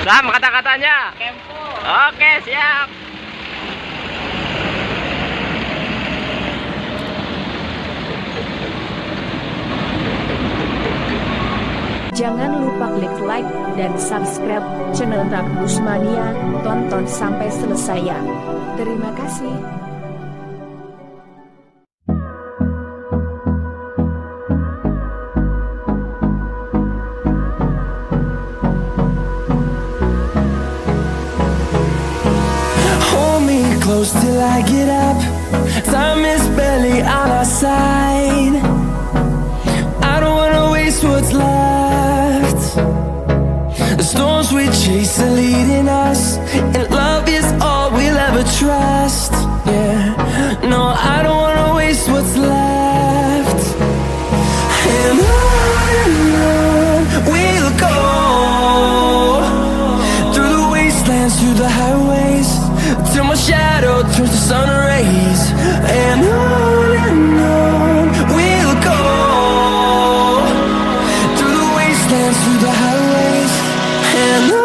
Sama kata-katanya. Kempo. Oke, siap. Jangan lupa klik like dan subscribe channel MANIA. Tonton sampai selesai ya. Terima kasih. Close till I get up. Time is barely on our side. I don't wanna waste what's left. The storms we chase are leading us, and love is all we'll ever trust. Yeah, no, I don't wanna waste what's left. And on we'll go, through the wastelands, through the highways, till my shadow turns to sun rays. And on we'll go, through the wastelands, through the highways, and